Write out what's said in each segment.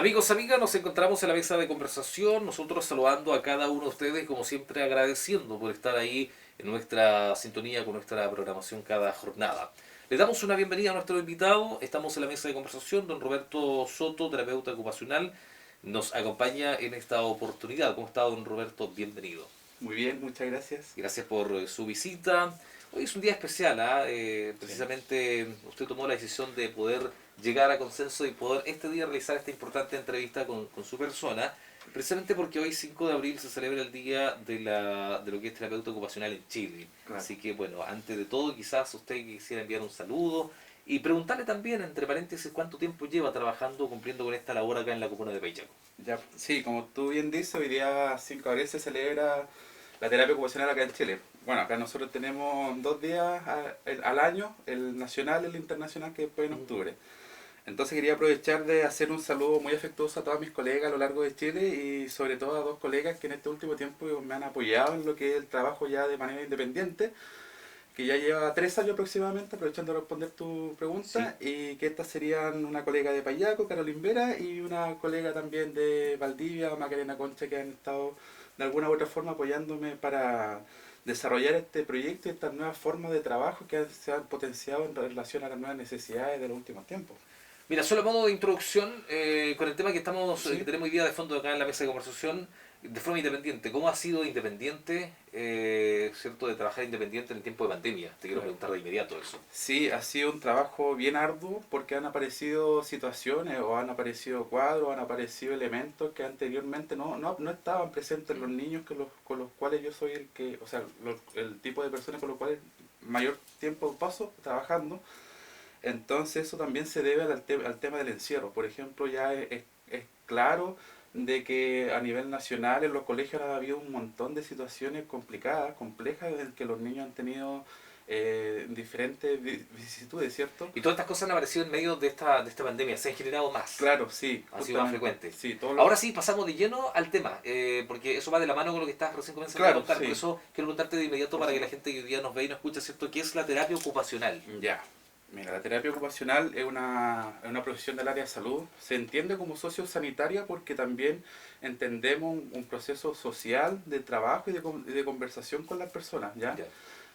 Amigos, amigas, nos encontramos en la mesa de conversación, nosotros saludando a cada uno de ustedes, como siempre agradeciendo por estar ahí en nuestra sintonía con nuestra programación cada jornada. Le damos una bienvenida a nuestro invitado, estamos en la mesa de conversación, don Roberto Soto, terapeuta ocupacional, nos acompaña en esta oportunidad. ¿Cómo está, don Roberto? Bienvenido. Muy bien, muchas gracias. Gracias por su visita. Hoy es un día especial, ¿ah? Sí. Precisamente usted tomó la decisión de poder llegar a consenso y poder este día realizar esta importante entrevista con su persona, precisamente porque hoy 5 de abril se celebra el día de lo que es terapeuta ocupacional en Chile. Claro. Así que bueno, antes de todo quizás usted quisiera enviar un saludo y preguntarle también, entre paréntesis, cuánto tiempo lleva trabajando, cumpliendo con esta labor acá en la comuna de Paillaco. Ya, sí, como tú bien dices, hoy día 5 de abril se celebra la terapia ocupacional acá en Chile. Bueno, acá nosotros tenemos 2 días al año, el nacional y el internacional, que después en octubre. Entonces quería aprovechar de hacer un saludo muy afectuoso a todos mis colegas a lo largo de Chile y sobre todo a dos colegas que en este último tiempo me han apoyado en lo que es el trabajo ya de manera independiente, que ya lleva 3 años aproximadamente, aprovechando de responder tu Sí. pregunta, y que estas serían una colega de Payaco, Carolyn Vera, y una colega también de Valdivia, Macarena Concha, que han estado de alguna u otra forma apoyándome para desarrollar este proyecto y estas nuevas formas de trabajo que se han potenciado en relación a las nuevas necesidades de los últimos tiempos. Mira, solo a modo de introducción, con el tema que Sí. tenemos hoy día de fondo acá en la mesa de conversación, de forma independiente, ¿cómo ha sido independiente, cierto, de trabajar independiente en el tiempo de pandemia? Te quiero Claro. preguntar de inmediato eso. Sí, ha sido un trabajo bien arduo porque han aparecido situaciones o han aparecido cuadros, han aparecido elementos que anteriormente no estaban presentes en los niños con los cuales yo soy el que, o sea, el tipo de personas con los cuales mayor tiempo paso trabajando. Entonces eso también se debe al tema del encierro. Por ejemplo, ya es claro de que a nivel nacional en los colegios ha habido un montón de situaciones complicadas, complejas, en que los niños han tenido diferentes vicisitudes, ¿cierto? Y todas estas cosas han aparecido en medio de esta pandemia, se han generado más, Claro, sí, han sido más justamente. frecuentes. Sí, todo lo... Ahora sí, pasamos de lleno al tema, porque eso va de la mano con lo que estás recién comenzando a Claro, contar. Por sí, eso quiero preguntarte de inmediato por para que la supuesto. gente que hoy día nos ve y nos escucha, ¿cierto? ¿Qué es la terapia ocupacional? Ya. Mira, la terapia ocupacional es una profesión del área de salud. Se entiende como sociosanitaria porque también entendemos un proceso social de trabajo y de conversación con las personas, ¿ya? Ya.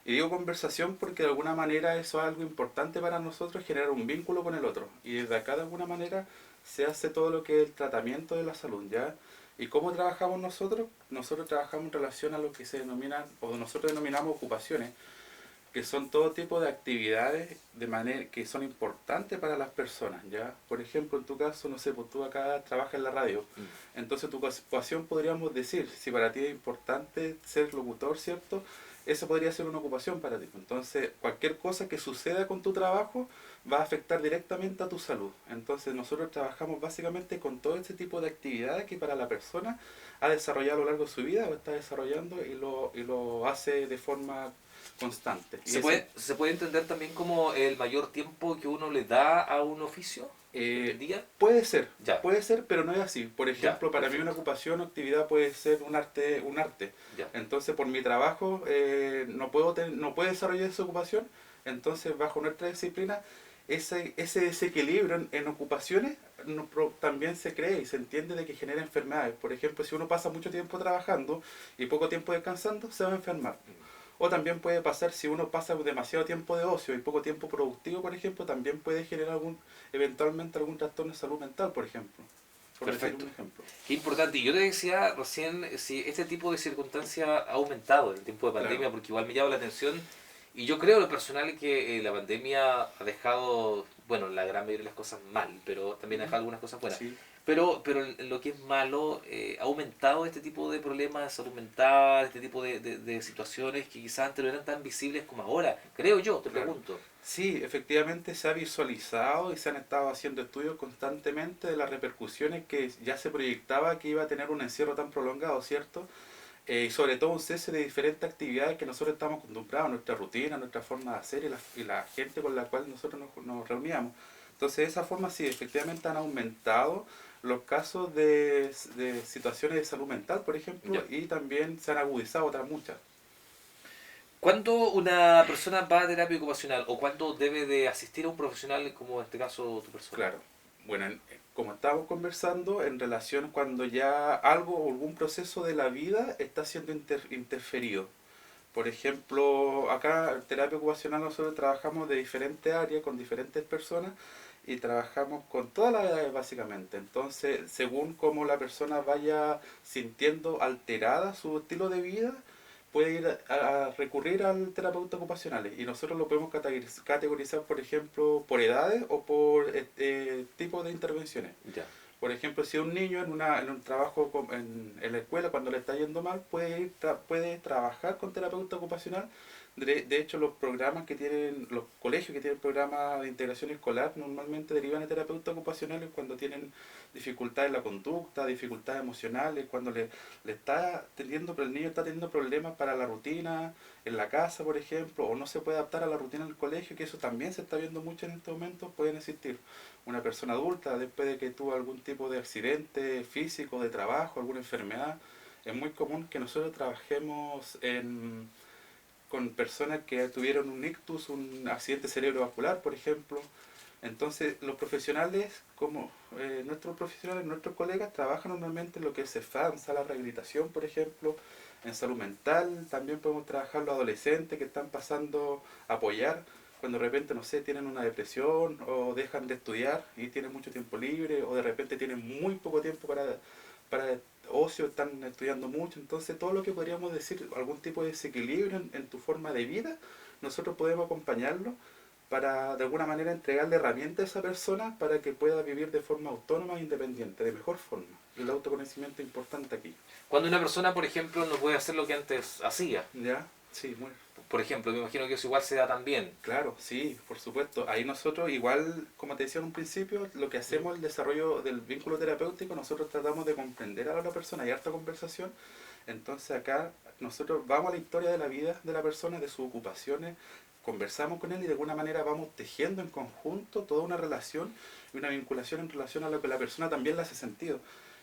Y digo conversación porque de alguna manera eso es algo importante para nosotros, generar un vínculo con el otro. Y desde acá de alguna manera se hace todo lo que es el tratamiento de la salud, ¿ya? ¿Y cómo trabajamos nosotros? Nosotros trabajamos en relación a lo que se denominan, o nosotros denominamos ocupaciones, que son todo tipo de actividades de manera que son importantes para las personas, ¿ya? Por ejemplo, en tu caso, no sé, pues tú acá trabajas en la radio, Mm. entonces tu ocupación podríamos decir, si para ti es importante ser locutor, ¿cierto? Esa podría ser una ocupación para ti. Entonces, cualquier cosa que suceda con tu trabajo va a afectar directamente a tu salud. Entonces, nosotros trabajamos básicamente con todo este tipo de actividades que para la persona ha desarrollado a lo largo de su vida o está desarrollando y lo hace de forma constante. Y ese, Se puede entender también como el mayor tiempo que uno le da a un oficio en el eh, día? Ya, puede ser, pero no es así. Por ya, ejemplo, para mí una perfecto. ocupación o actividad puede ser un arte, un arte. Ya. Entonces, por mi trabajo no puedo desarrollar esa ocupación. Entonces, bajo nuestra disciplina, ese desequilibrio en ocupaciones también se cree y se entiende de que genera enfermedades. Por ejemplo, si uno pasa mucho tiempo trabajando y poco tiempo descansando, se va a enfermar. O también puede pasar si uno pasa demasiado tiempo de ocio y poco tiempo productivo, por ejemplo, también puede generar eventualmente algún trastorno de salud mental, por ejemplo. Por decir Perfecto. un ejemplo. Qué importante. Y yo te decía recién si este tipo de circunstancia ha aumentado en el tiempo de Claro, pandemia, porque igual me llama la atención. Y yo creo en lo personal que la pandemia ha dejado, bueno, la gran mayoría de las cosas mal, pero también ha dejado algunas cosas buenas. sí, Pero en lo que es malo, ha aumentado este tipo de problemas de salud mental, este tipo de situaciones que quizás antes no eran tan visibles como ahora. Creo yo, te claro. pregunto. Sí, efectivamente se ha visualizado y se han estado haciendo estudios constantemente de las repercusiones que ya se proyectaba que iba a tener un encierro tan prolongado, ¿cierto? Y sobre todo un cese de diferentes actividades que nosotros estamos acostumbrados, nuestra rutina, nuestra forma de hacer y la gente con la cual nosotros nos reuníamos. Entonces, de esa forma sí, efectivamente han aumentado los casos de situaciones de salud mental, por ejemplo, Ya. y también se han agudizado otras muchas. ¿Cuándo una persona va a terapia ocupacional o cuándo debe de asistir a un profesional como en este caso tu persona? Claro. Bueno, como estábamos conversando, en relación cuando ya algo o algún proceso de la vida está siendo interferido. Por ejemplo, acá en terapia ocupacional nosotros trabajamos de diferentes áreas con diferentes personas y trabajamos con todas las edades básicamente. Entonces, según cómo la persona vaya sintiendo alterada su estilo de vida, puede ir a recurrir al terapeuta ocupacional y nosotros lo podemos categorizar, por ejemplo, por edades o por tipo de intervenciones. Ya. Por ejemplo, si un niño en un trabajo en la escuela, cuando le está yendo mal, puede trabajar con terapeuta ocupacional. De hecho, los programas que tienen, los colegios que tienen programas de integración escolar, normalmente derivan a terapeutas ocupacionales cuando tienen dificultades en la conducta, dificultades emocionales, cuando le está teniendo, pero el niño está teniendo problemas para la rutina en la casa, por ejemplo, o no se puede adaptar a la rutina en el colegio, que eso también se está viendo mucho en estos momentos. Pueden existir una persona adulta después de que tuvo algún tipo de accidente físico, de trabajo, alguna enfermedad. Es muy común que nosotros trabajemos con personas que tuvieron un ictus, un accidente cerebrovascular, por ejemplo. Entonces, los profesionales, como nuestros profesionales, nuestros colegas, trabajan normalmente en lo que es CEFAM, sala de rehabilitación, por ejemplo, en salud mental. También podemos trabajar los adolescentes que están pasando a apoyar cuando de repente, no sé, tienen una depresión o dejan de estudiar y tienen mucho tiempo libre o de repente tienen muy poco tiempo para ocio, están estudiando mucho. Entonces, todo lo que podríamos decir, algún tipo de desequilibrio en tu forma de vida, nosotros podemos acompañarlo para de alguna manera entregarle herramientas a esa persona para que pueda vivir de forma autónoma e independiente, de mejor forma. Y el autoconocimiento es importante aquí. Cuando una persona, por ejemplo, no puede hacer lo que antes hacía, ¿Ya? Sí, muy por ejemplo, me imagino que eso igual se da también. claro, sí, por supuesto. Ahí nosotros, igual, como te decía en un principio, lo que hacemos, el desarrollo del vínculo terapéutico, nosotros tratamos de comprender a la otra persona, hay harta conversación. Entonces acá nosotros vamos a la historia de la vida de la persona, de sus ocupaciones, conversamos con él y de alguna manera vamos tejiendo en conjunto toda una relación y una vinculación en relación a lo que la persona también le hace sentido.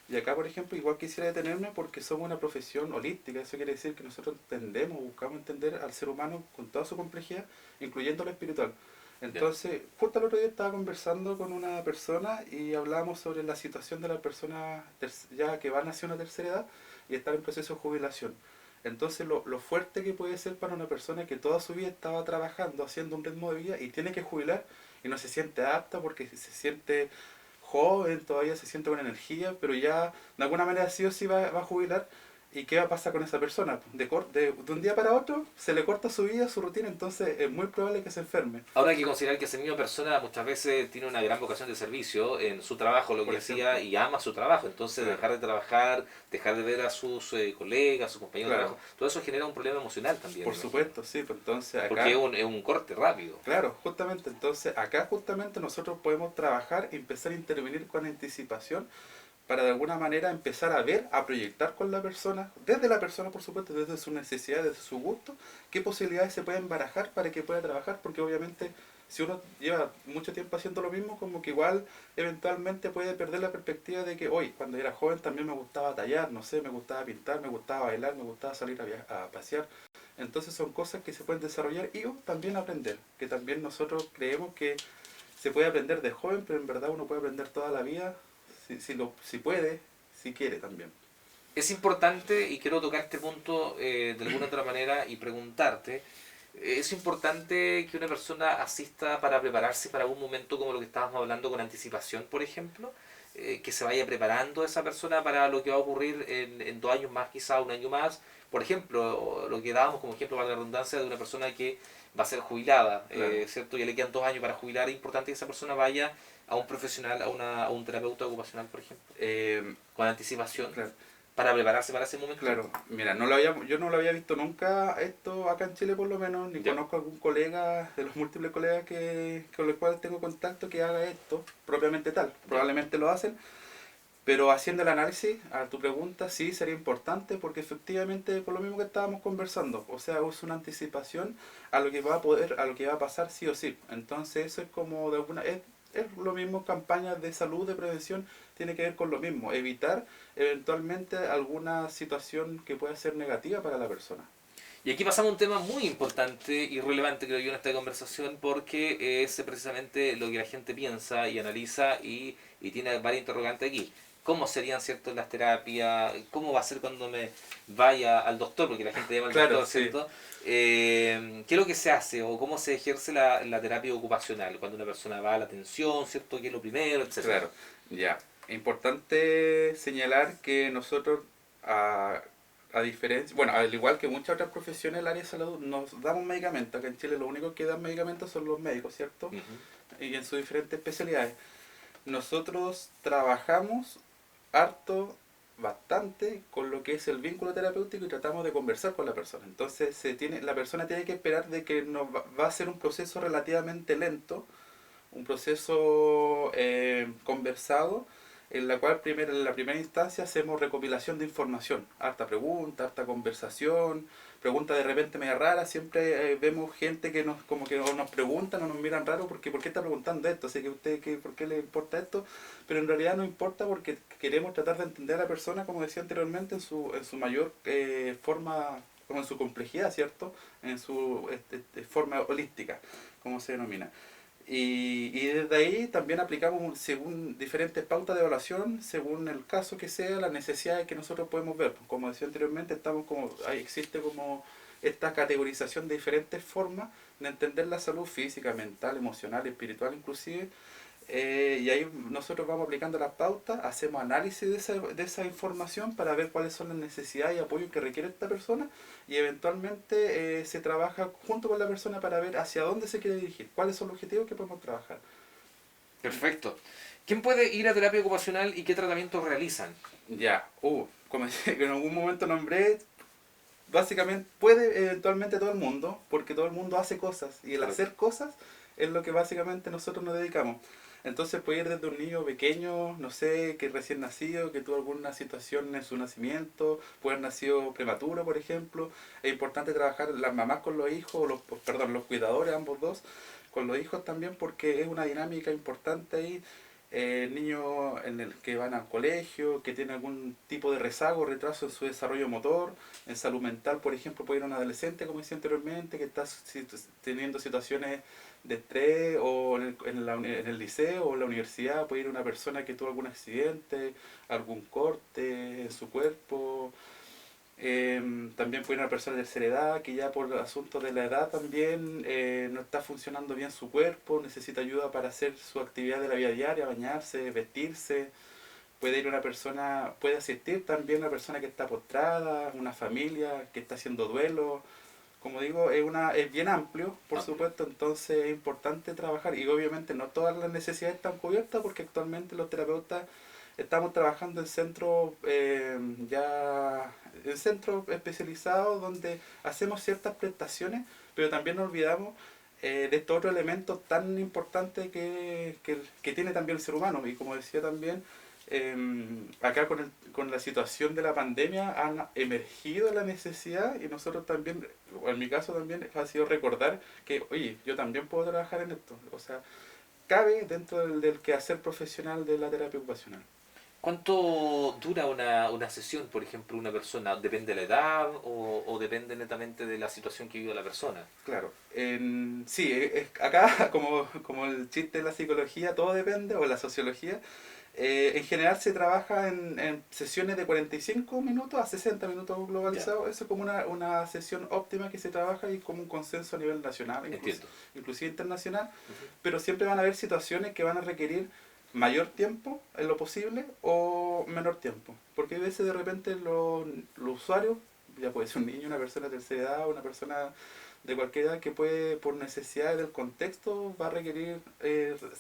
Y acá, por ejemplo, igual quisiera detenerme porque somos una profesión holística. Eso quiere decir que nosotros entendemos, buscamos entender al ser humano con toda su complejidad, incluyendo lo espiritual. Ya. Entonces, justo el otro día estaba conversando con una persona y hablábamos sobre la situación de las personas ya que van hacia una tercera edad y están en proceso de jubilación. Entonces, lo fuerte que puede ser para una persona que toda su vida estaba trabajando, haciendo un ritmo de vida y tiene que jubilar y no se siente apta porque se siente joven, todavía se siente con energía, pero ya de alguna manera sí o sí va a jubilar. ¿Y qué va a pasar con esa persona? De un día para otro se le corta su vida, su rutina, entonces es muy probable que se enferme, Ahora hay que considerar que esa misma persona muchas veces tiene una gran vocación de servicio en su trabajo, lo por que hacía, ejemplo. y ama su trabajo. Entonces Claro, dejar de trabajar, dejar de ver a sus colegas, a sus compañeros de claro, trabajo, todo eso genera un problema emocional también, por me imagino. supuesto, sí, pues entonces Porque acá, es un corte rápido. claro, justamente, entonces acá justamente nosotros podemos trabajar y empezar a intervenir con anticipación para de alguna manera empezar a ver, a proyectar con la persona, desde la persona por supuesto, desde su necesidad, desde su gusto, qué posibilidades se pueden barajar para que pueda trabajar, porque obviamente si uno lleva mucho tiempo haciendo lo mismo, como que igual eventualmente puede perder la perspectiva de que hoy, cuando era joven también me gustaba tallar, no sé, me gustaba pintar, me gustaba bailar, me gustaba salir a pasear. Entonces son cosas que se pueden desarrollar y también aprender, que también nosotros creemos que se puede aprender de joven, pero en verdad uno puede aprender toda la vida si puede, si quiere también. Es importante, y quiero tocar este punto de alguna otra manera y preguntarte, es importante que una persona asista para prepararse para algún momento como lo que estábamos hablando con anticipación, por ejemplo, que se vaya preparando esa persona para lo que va a ocurrir en 2 años más, quizá un año más. Por ejemplo, lo que dábamos como ejemplo para la redundancia de una persona que va a ser jubilada, Claro. ¿cierto? Ya le quedan 2 años para jubilar. Es importante que esa persona vaya a un profesional, a un terapeuta ocupacional, por ejemplo, Eh, con anticipación, claro, para prepararse para ese momento. claro. Mira, yo no lo había visto nunca esto acá en Chile por lo menos, ni Ya. conozco algún colega, de los múltiples colegas con los cuales tengo contacto que haga esto propiamente tal. Ya. Probablemente lo hacen, pero haciendo el análisis a tu pregunta, sí sería importante porque efectivamente por lo mismo que estábamos conversando, o sea, es una anticipación a lo que va a poder, a lo que va a pasar sí o sí. Entonces eso es como de alguna es lo mismo, campañas de salud, de prevención, tiene que ver con lo mismo, evitar eventualmente alguna situación que pueda ser negativa para la persona. Y aquí pasamos a un tema muy importante y relevante, creo yo, en esta conversación, porque es precisamente lo que la gente piensa y analiza y tiene varias interrogantes aquí. ¿Cómo serían, cierto, las terapias? ¿Cómo va a ser cuando me vaya al doctor? Porque la gente llama al Claro, doctor, sí. ¿cierto? ¿Qué es lo que se hace o cómo se ejerce la terapia ocupacional? Cuando una persona va a la atención, ¿cierto? ¿Qué es lo primero, etcétera? Claro, ya. Importante señalar que nosotros, a, a diferencia, bueno, al igual que muchas otras profesiones del área de salud, nos damos medicamentos. Acá en Chile lo único que dan medicamentos son los médicos, ¿cierto? Ujú. Y en sus diferentes especialidades. Nosotros trabajamos harto, bastante, con lo que es el vínculo terapéutico y tratamos de conversar con la persona. Entonces la persona tiene que esperar de que va a ser un proceso relativamente lento, un proceso conversado, en la cual en la primera instancia hacemos recopilación de información, harta pregunta, harta conversación, preguntas de repente media raras, siempre vemos gente que nos como que nos preguntan o nos miran raro porque ¿por qué está preguntando esto? Así que usted ¿por qué le importa esto? Pero en realidad no importa porque queremos tratar de entender a la persona, como decía anteriormente, en su mayor forma, como en su complejidad, ¿cierto? En su forma holística, como se denomina. Y desde ahí también aplicamos según diferentes pautas de evaluación, según el caso que sea, las necesidades que nosotros podemos ver. Como decía anteriormente, existe como esta categorización de diferentes formas de entender la salud física, mental, emocional, espiritual inclusive, y ahí nosotros vamos aplicando las pautas, hacemos análisis de esa información para ver cuáles son las necesidades y apoyos que requiere esta persona y eventualmente se trabaja junto con la persona para ver hacia dónde se quiere dirigir, cuáles son los objetivos que podemos trabajar. Perfecto. ¿Quién puede ir a terapia ocupacional y qué tratamientos realizan? Ya, como en algún momento nombré, básicamente puede eventualmente todo el mundo, porque todo el mundo hace cosas y el Correcto. hacer cosas es lo que básicamente nosotros nos dedicamos. Entonces puede ir desde un niño pequeño, no sé, que recién nacido, que tuvo alguna situación en su nacimiento, puede haber nacido prematuro, por ejemplo. Es importante trabajar las mamás con los hijos, perdón, los cuidadores, ambos dos, con los hijos también, porque es una dinámica importante ahí. Niños en el que van al colegio, que tienen algún tipo de rezago, retraso en su desarrollo motor, en salud mental, por ejemplo, puede ir un adolescente, como decía anteriormente, que está teniendo situaciones de estrés, o en el liceo o en la universidad, puede ir una persona que tuvo algún accidente, algún corte en su cuerpo. También puede ir una persona de tercera edad que ya por asuntos de la edad también no está funcionando bien su cuerpo, necesita ayuda para hacer su actividad de la vida diaria, bañarse, vestirse. Puede ir una persona, puede asistir también una persona que está postrada, una familia que está haciendo duelo. Como digo, es bien amplio, por Amplio. supuesto, entonces es importante trabajar y obviamente no todas las necesidades están cubiertas porque actualmente los terapeutas estamos trabajando en centros en centros especializados donde hacemos ciertas prestaciones, pero también nos olvidamos de estos otros elementos tan importantes que tiene también el ser humano. Y como decía también, acá con la situación de la pandemia han emergido la necesidad y nosotros también, o en mi caso también, ha sido recordar que, oye, yo también puedo trabajar en esto. O sea, cabe dentro del quehacer profesional de la terapia ocupacional. ¿Cuánto dura una sesión, por ejemplo, una persona? ¿Depende de la edad o depende netamente de la situación que vive la persona? Claro, sí, acá como el chiste de la psicología, todo depende, o la sociología, en general se trabaja en sesiones de 45 minutos a 60 minutos Ya, globalizado. Eso es como una sesión óptima que se trabaja y como un consenso a nivel nacional, entiendo. inclusive internacional. Ujú. Pero siempre van a haber situaciones que van a requerir mayor tiempo en lo posible o menor tiempo. Porque a veces de repente los usuarios, ya puede ser un niño, una persona de tercera edad, una persona de cualquier edad que puede, por necesidades del contexto, va a requerir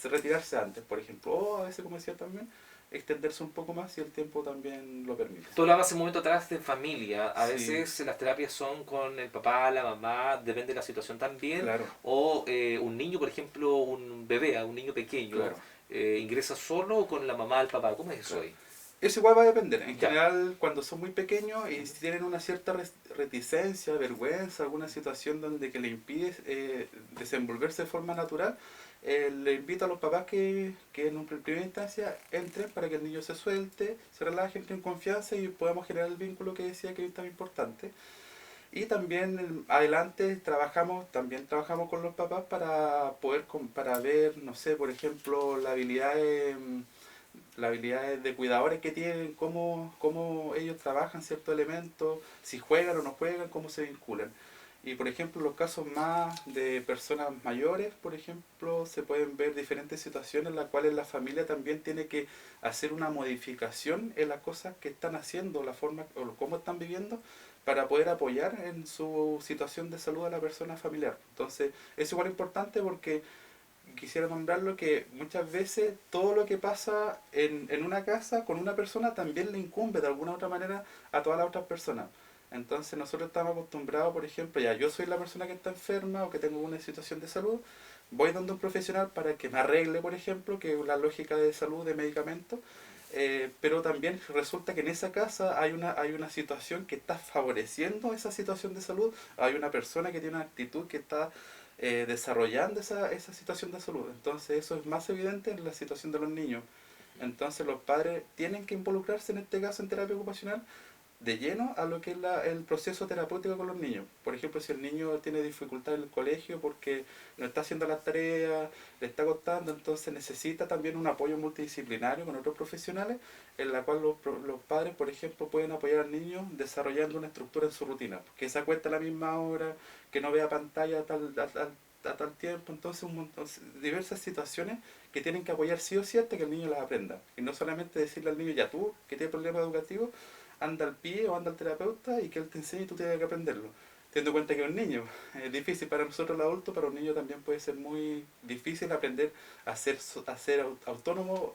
retirarse antes, por ejemplo. O a veces, como decía también, extenderse un poco más si el tiempo también lo permite. Tú hablabas un momento atrás de familia. A Sí, veces las terapias son con el papá, la mamá, depende de la situación también. claro, O un niño, por ejemplo, un bebé, un niño pequeño, claro, ingresa solo o con la mamá, el papá. ¿Cómo es eso claro. ahí? Eso igual va a depender. En Ya. general, cuando son muy pequeños y Ujú. si tienen una cierta reticencia, vergüenza, alguna situación donde que le impide desenvolverse de forma natural, le invito a los papás que en una primera instancia entren para que el niño se suelte, se relaje, entre en confianza y podamos generar el vínculo que decía que es tan importante. Y también adelante también trabajamos con los papás para poder, para ver, no sé, por ejemplo, las habilidades de cuidadores que tienen, cómo ellos trabajan ciertos elementos, si juegan o no juegan, cómo se vinculan. Y por ejemplo, los casos más de personas mayores, por ejemplo, se pueden ver diferentes situaciones en las cuales la familia también tiene que hacer una modificación en las cosas que están haciendo, la forma o cómo están viviendo, para poder apoyar en su situación de salud a la persona familiar. Entonces, es igual importante porque quisiera nombrarlo que muchas veces todo lo que pasa en una casa con una persona también le incumbe de alguna u otra manera a todas las otras personas. Entonces nosotros estamos acostumbrados, por ejemplo, ya yo soy la persona que está enferma o que tengo una situación de salud, voy donde un profesional para que me arregle, por ejemplo, que es la lógica de salud, de medicamentos, pero también resulta que en esa casa hay una situación que está favoreciendo esa situación de salud, hay una persona que tiene una actitud que está desarrollando esa situación de salud. Entonces eso es más evidente en la situación de los niños. Entonces los padres tienen que involucrarse en este caso en terapia ocupacional de lleno a lo que es el proceso terapéutico con los niños. Por ejemplo, si el niño tiene dificultad en el colegio porque no está haciendo las tareas, le está costando, entonces necesita también un apoyo multidisciplinario con otros profesionales, en la cual los padres, por ejemplo, pueden apoyar al niño desarrollando una estructura en su rutina, que se acueste a la misma hora, que no vea pantalla a tal tiempo, entonces diversas situaciones que tienen que apoyar sí o sí hasta que el niño las aprenda. Y no solamente decirle al niño, ya tú, que tiene problemas educativos, anda al pie o anda al terapeuta y que él te enseñe y tú tienes que aprenderlo. Teniendo en cuenta que es un niño, es difícil para nosotros los adultos, para un niño también puede ser muy difícil aprender a ser autónomo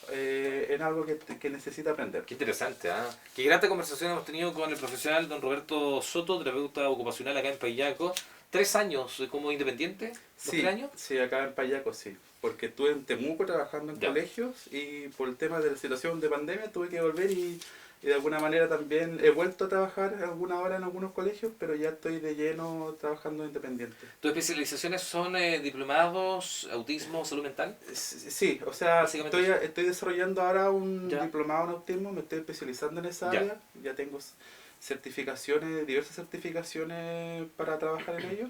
en algo que necesita aprender. Qué interesante, ¿ah? Qué grata conversación hemos tenido con el profesional don Roberto Soto, terapeuta ocupacional acá en Payaco. 3 años como independiente, ¿los Sí, 3 años? sí, acá en Payaco sí. Porque estuve en Temuco trabajando en Ya. colegios y por el tema de la situación de pandemia tuve que volver y de alguna manera también he vuelto a trabajar alguna hora en algunos colegios, pero ya estoy de lleno trabajando independiente. ¿Tus especializaciones son diplomados, autismo, salud mental? Sí, o sea, Básicamente eso. estoy desarrollando ahora un Ya, diplomado en autismo, me estoy especializando en esa ya. área, ya tengo certificaciones, diversas certificaciones para trabajar en ello.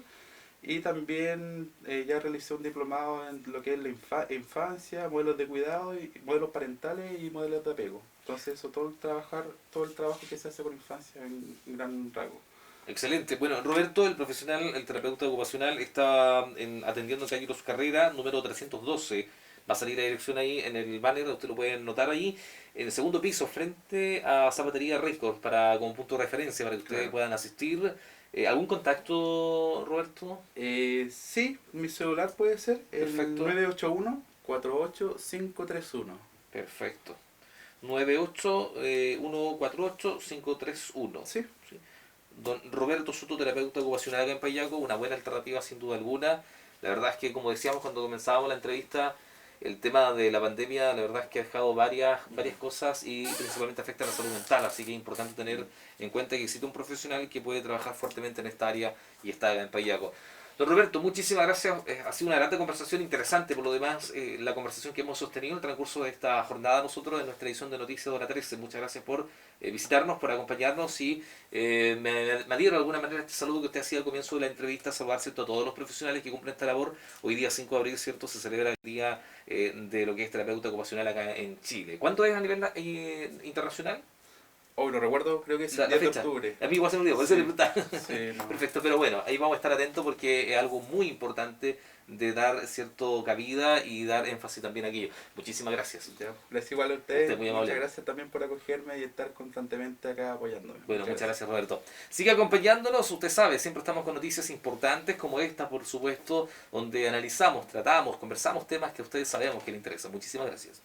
Y también ya realicé un diplomado en lo que es la infancia, modelos de cuidado, y modelos parentales y modelos de apego. Entonces eso, todo el trabajo que se hace con infancia en gran rasgo. Excelente. Bueno, Roberto, el profesional, el terapeuta ocupacional, está atendiendo en calle Los Carrera, número 312. Va a salir la dirección ahí en el banner, usted lo puede notar ahí, en el segundo piso, frente a Zapatería Record, como punto de referencia, para que ustedes Claro. puedan asistir. ¿Algún contacto, Roberto? Sí, mi celular puede ser el Perfecto, 981-48531. perfecto. 98-148-531. Sí, ¿Sí? Don Roberto Soto, terapeuta ocupacional acá en Payaco, una buena alternativa sin duda alguna. La verdad es que, como decíamos cuando comenzábamos la entrevista, el tema de la pandemia, la verdad es que ha dejado varias cosas y principalmente afecta a la salud mental, así que es importante tener en cuenta que existe un profesional que puede trabajar fuertemente en esta área y está acá en Payaco. Don Roberto, muchísimas gracias. Ha sido una grata conversación, interesante por lo demás, la conversación que hemos sostenido en el transcurso de esta jornada nosotros en nuestra edición de Noticias de Hora 13. Muchas gracias por visitarnos, por acompañarnos y me adhiero de alguna manera a este saludo que usted hacía al comienzo de la entrevista, saludar, ¿cierto?, a todos los profesionales que cumplen esta labor. Hoy día 5 de abril, ¿cierto?, se celebra el día de lo que es terapeuta ocupacional acá en Chile. ¿Cuánto es a nivel internacional? hoy lo recuerdo, creo que es el La 10 de fecha. octubre. A mí igual se me olvidó, por eso le Sí, preguntaba. sí, no. Perfecto, pero bueno, ahí vamos a estar atentos porque es algo muy importante de dar cierto cabida y dar énfasis también a aquello. Muchísimas gracias. Ya, les igual a Usted es ustedes, muy muchas amable. gracias también por acogerme y estar constantemente acá apoyándome. Bueno, muchas gracias Roberto. Sigue acompañándonos, usted sabe, siempre estamos con noticias importantes como esta, por supuesto, donde analizamos, tratamos, conversamos temas que ustedes sabemos que les interesan. Muchísimas gracias.